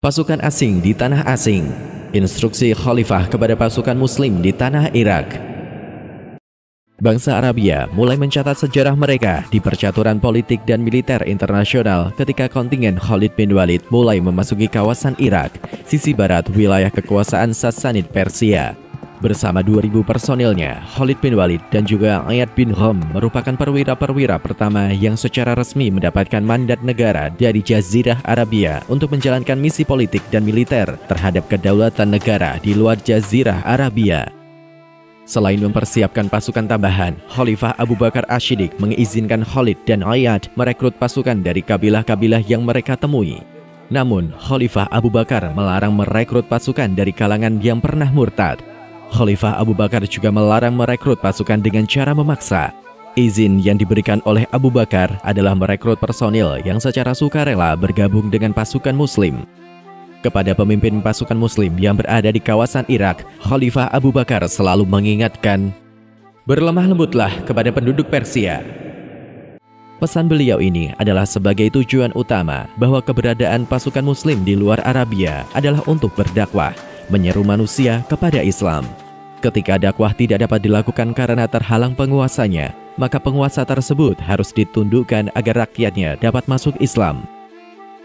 Pasukan asing di tanah asing. Instruksi Khalifah kepada pasukan muslim di tanah Irak. Bangsa Arabia mulai mencatat sejarah mereka di percaturan politik dan militer internasional ketika kontingen Khalid bin Walid mulai memasuki kawasan Irak, sisi barat wilayah kekuasaan Sassanid Persia. Bersama 2.000 personilnya, Khalid bin Walid dan juga Ayad bin Gham merupakan perwira-perwira pertama yang secara resmi mendapatkan mandat negara dari Jazirah Arabia untuk menjalankan misi politik dan militer terhadap kedaulatan negara di luar Jazirah Arabia. Selain mempersiapkan pasukan tambahan, Khalifah Abu Bakar Ash-Shiddiq mengizinkan Khalid dan Ayad merekrut pasukan dari kabilah-kabilah yang mereka temui. Namun, Khalifah Abu Bakar melarang merekrut pasukan dari kalangan yang pernah murtad. Khalifah Abu Bakar juga melarang merekrut pasukan dengan cara memaksa. Izin yang diberikan oleh Abu Bakar adalah merekrut personil yang secara sukarela bergabung dengan pasukan muslim. Kepada pemimpin pasukan muslim yang berada di kawasan Irak, Khalifah Abu Bakar selalu mengingatkan, "Berlemah lembutlah kepada penduduk Persia." Pesan beliau ini adalah sebagai tujuan utama bahwa keberadaan pasukan muslim di luar Arabia adalah untuk berdakwah, menyeru manusia kepada Islam. Ketika dakwah tidak dapat dilakukan karena terhalang penguasanya, maka penguasa tersebut harus ditundukkan agar rakyatnya dapat masuk Islam.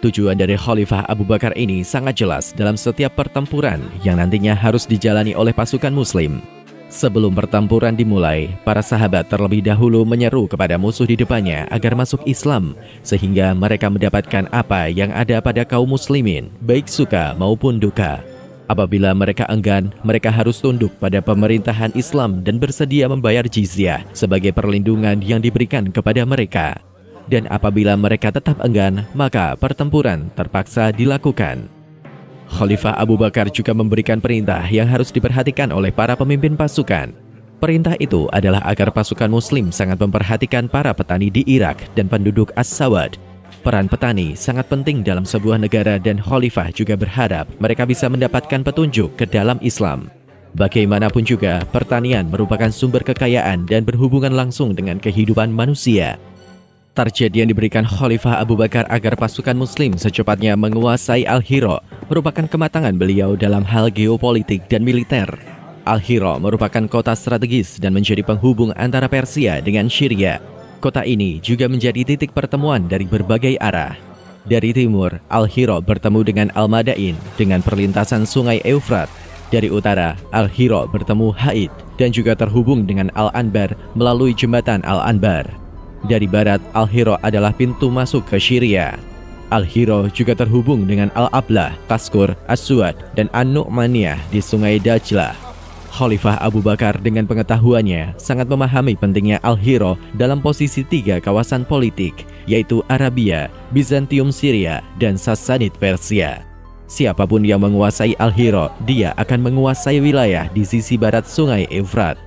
Tujuan dari Khalifah Abu Bakar ini sangat jelas dalam setiap pertempuran yang nantinya harus dijalani oleh pasukan muslim. Sebelum pertempuran dimulai, para sahabat terlebih dahulu menyeru kepada musuh di depannya agar masuk Islam, sehingga mereka mendapatkan apa yang ada pada kaum muslimin, baik suka maupun duka. Apabila mereka enggan, mereka harus tunduk pada pemerintahan Islam dan bersedia membayar jizyah sebagai perlindungan yang diberikan kepada mereka. Dan apabila mereka tetap enggan, maka pertempuran terpaksa dilakukan. Khalifah Abu Bakar juga memberikan perintah yang harus diperhatikan oleh para pemimpin pasukan. Perintah itu adalah agar pasukan muslim sangat memperhatikan para petani di Irak dan penduduk As-Sawad. Peran petani sangat penting dalam sebuah negara dan Khalifah juga berharap mereka bisa mendapatkan petunjuk ke dalam Islam. Bagaimanapun juga, pertanian merupakan sumber kekayaan dan berhubungan langsung dengan kehidupan manusia. Target yang diberikan Khalifah Abu Bakar agar pasukan muslim secepatnya menguasai Al-Hira merupakan kematangan beliau dalam hal geopolitik dan militer. Al-Hira merupakan kota strategis dan menjadi penghubung antara Persia dengan Syria. Kota ini juga menjadi titik pertemuan dari berbagai arah. Dari timur, Al-Hira bertemu dengan Al-Madain dengan perlintasan sungai Eufrat. Dari utara, Al-Hira bertemu Haid dan juga terhubung dengan Al-Anbar melalui jembatan Al-Anbar. Dari barat, Al-Hira adalah pintu masuk ke Syria. Al-Hira juga terhubung dengan Al-Ablah, Kaskur, As-Suad, dan An-Nu'maniyah di sungai Dajlah. Khalifah Abu Bakar dengan pengetahuannya sangat memahami pentingnya Al-Hira dalam posisi 3 kawasan politik, yaitu Arabia, Bizantium Syria, dan Sassanid Persia. Siapapun yang menguasai Al-Hira, dia akan menguasai wilayah di sisi barat sungai Eufrat.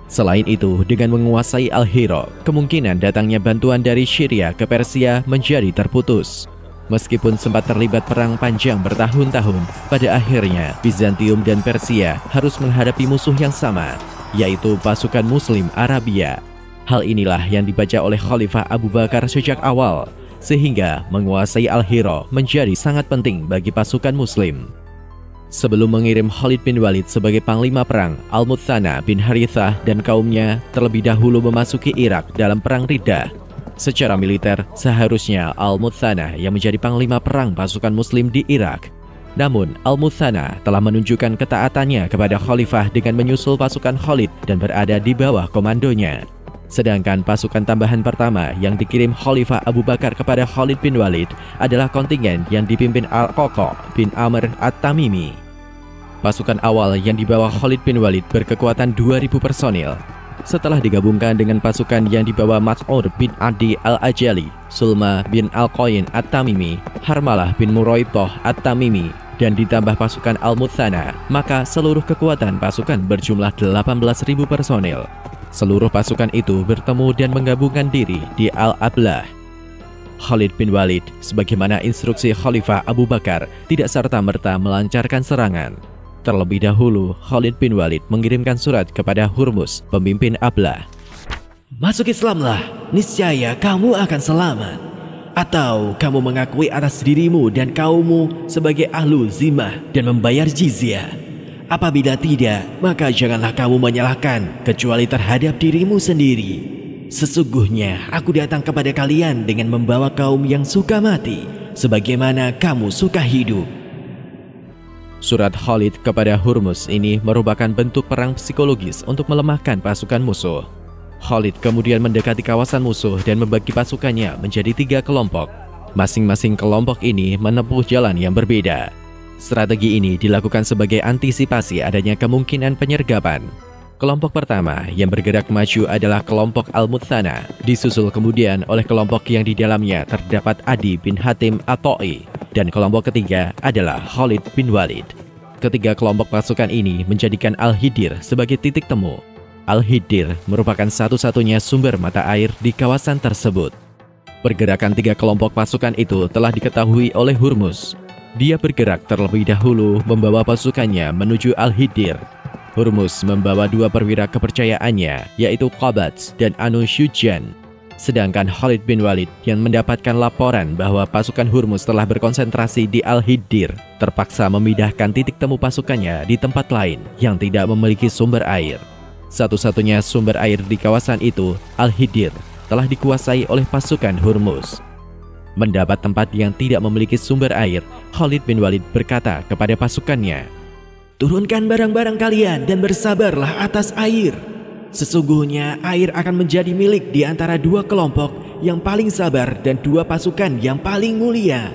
Selain itu, dengan menguasai Al-Hira, kemungkinan datangnya bantuan dari Syria ke Persia menjadi terputus. Meskipun sempat terlibat perang panjang bertahun-tahun, pada akhirnya Bizantium dan Persia harus menghadapi musuh yang sama, yaitu pasukan muslim Arabia. Hal inilah yang dibaca oleh Khalifah Abu Bakar sejak awal, sehingga menguasai Al-Hira menjadi sangat penting bagi pasukan muslim. Sebelum mengirim Khalid bin Walid sebagai panglima perang, Al-Muthana bin Harithah dan kaumnya terlebih dahulu memasuki Irak dalam perang Riddah. Secara militer, seharusnya Al-Muthana yang menjadi panglima perang pasukan muslim di Irak. Namun, Al-Muthana telah menunjukkan ketaatannya kepada Khalifah dengan menyusul pasukan Khalid dan berada di bawah komandonya. Sedangkan pasukan tambahan pertama yang dikirim Khalifah Abu Bakar kepada Khalid bin Walid adalah kontingen yang dipimpin Al-Qaqa bin Amr At-Tamimi. Pasukan awal yang dibawa Khalid bin Walid berkekuatan 2.000 personil. Setelah digabungkan dengan pasukan yang dibawa Mas'ud bin Adi Al-Ajali, Sulma bin Al-Qain At-Tamimi, Harmalah bin Muraitoh At-Tamimi, dan ditambah pasukan Al-Muthana, maka seluruh kekuatan pasukan berjumlah 18.000 personil. Seluruh pasukan itu bertemu dan menggabungkan diri di Al-Ablah. Khalid bin Walid, sebagaimana instruksi Khalifah Abu Bakar, tidak serta-merta melancarkan serangan. Terlebih dahulu, Khalid bin Walid mengirimkan surat kepada Hurmuz, pemimpin Ablah. "Masuk Islamlah, niscaya kamu akan selamat. Atau kamu mengakui atas dirimu dan kaummu sebagai ahlu zimmah dan membayar jizyah? Apabila tidak, maka janganlah kamu menyalahkan kecuali terhadap dirimu sendiri. Sesungguhnya aku datang kepada kalian dengan membawa kaum yang suka mati, sebagaimana kamu suka hidup. Surat Khalid kepada Hurmuz ini merupakan bentuk perang psikologis untuk melemahkan pasukan musuh. Khalid kemudian mendekati kawasan musuh dan membagi pasukannya menjadi 3 kelompok. Masing-masing kelompok ini menempuh jalan yang berbeda. Strategi ini dilakukan sebagai antisipasi adanya kemungkinan penyergapan. Kelompok pertama yang bergerak maju adalah kelompok Al-Muthana, disusul kemudian oleh kelompok yang di dalamnya terdapat Adi bin Hatim At-Ta'i, dan kelompok ketiga adalah Khalid bin Walid. Ketiga kelompok pasukan ini menjadikan Al-Hidir sebagai titik temu. Al-Hidir merupakan satu-satunya sumber mata air di kawasan tersebut. Pergerakan 3 kelompok pasukan itu telah diketahui oleh Hurmuz. Dia bergerak terlebih dahulu membawa pasukannya menuju Al-Hidir. Hurmuz membawa 2 perwira kepercayaannya, yaitu Qabats dan Anu Syujan. Sedangkan Khalid bin Walid yang mendapatkan laporan bahwa pasukan Hurmuz telah berkonsentrasi di Al-Hidir, terpaksa memindahkan titik temu pasukannya di tempat lain yang tidak memiliki sumber air. Satu-satunya sumber air di kawasan itu, Al-Hidir, telah dikuasai oleh pasukan Hurmuz. Mendapat tempat yang tidak memiliki sumber air, Khalid bin Walid berkata kepada pasukannya, "Turunkan barang-barang kalian dan bersabarlah atas air. Sesungguhnya air akan menjadi milik di antara 2 kelompok yang paling sabar dan 2 pasukan yang paling mulia."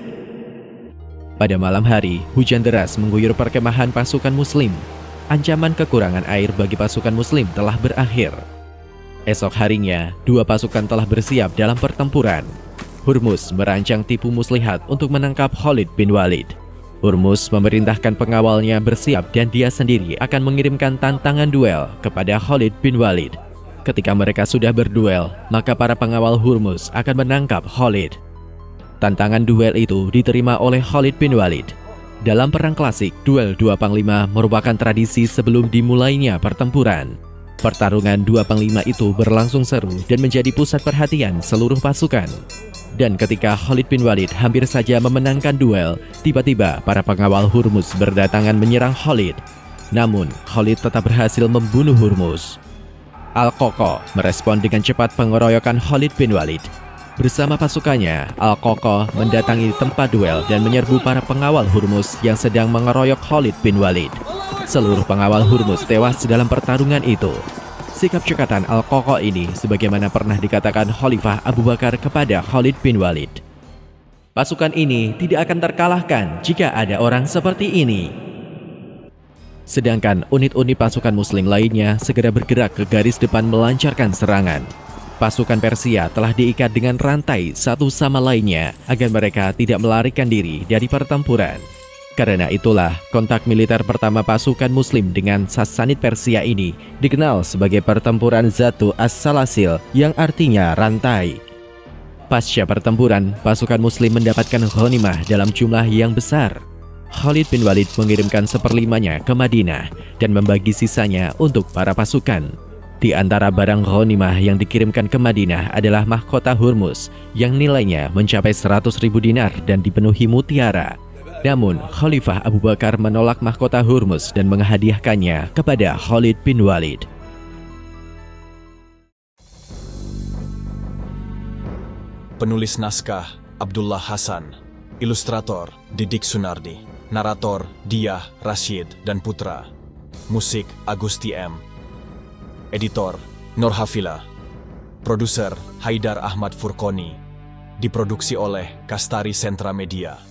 Pada malam hari, hujan deras mengguyur perkemahan pasukan muslim. Ancaman kekurangan air bagi pasukan muslim telah berakhir. Esok harinya, 2 pasukan telah bersiap dalam pertempuran. Hurmuz merancang tipu muslihat untuk menangkap Khalid bin Walid. Hurmuz memerintahkan pengawalnya bersiap dan dia sendiri akan mengirimkan tantangan duel kepada Khalid bin Walid. Ketika mereka sudah berduel, maka para pengawal Hurmuz akan menangkap Khalid. Tantangan duel itu diterima oleh Khalid bin Walid. Dalam perang klasik, duel 2 panglima merupakan tradisi sebelum dimulainya pertempuran. Pertarungan 2 panglima itu berlangsung seru dan menjadi pusat perhatian seluruh pasukan. Dan ketika Khalid bin Walid hampir saja memenangkan duel, tiba-tiba para pengawal Hurmuz berdatangan menyerang Khalid. Namun, Khalid tetap berhasil membunuh Hurmuz. Al-Qoqo merespon dengan cepat pengeroyokan Khalid bin Walid. Bersama pasukannya, Al-Qoqo mendatangi tempat duel dan menyerbu para pengawal Hurmuz yang sedang mengeroyok Khalid bin Walid. Seluruh pengawal Hurmuz tewas dalam pertarungan itu. Sikap cekatan Al-Qoqo ini sebagaimana pernah dikatakan Khalifah Abu Bakar kepada Khalid bin Walid. Pasukan ini tidak akan terkalahkan jika ada orang seperti ini. Sedangkan unit-unit pasukan muslim lainnya segera bergerak ke garis depan melancarkan serangan. Pasukan Persia telah diikat dengan rantai satu sama lainnya agar mereka tidak melarikan diri dari pertempuran. Karena itulah, kontak militer pertama pasukan muslim dengan Sassanid Persia ini dikenal sebagai pertempuran Zatu As-Salasil yang artinya rantai. Pasca pertempuran, pasukan muslim mendapatkan ghanimah dalam jumlah yang besar. Khalid bin Walid mengirimkan 1/5-nya ke Madinah dan membagi sisanya untuk para pasukan. Di antara barang ghanimah yang dikirimkan ke Madinah adalah mahkota Hurmuz yang nilainya mencapai 100.000 dinar dan dipenuhi mutiara. Namun, Khalifah Abu Bakar menolak mahkota Hurmuz dan menghadiahkannya kepada Khalid bin Walid. Penulis naskah Abdullah Hasan, ilustrator Didik Sunardi, narator Diah, Rashid, dan Putra, musik Agusti M, editor Nur Hafila, produser Haidar Ahmad Furqoni, diproduksi oleh Kastari Sentra Media.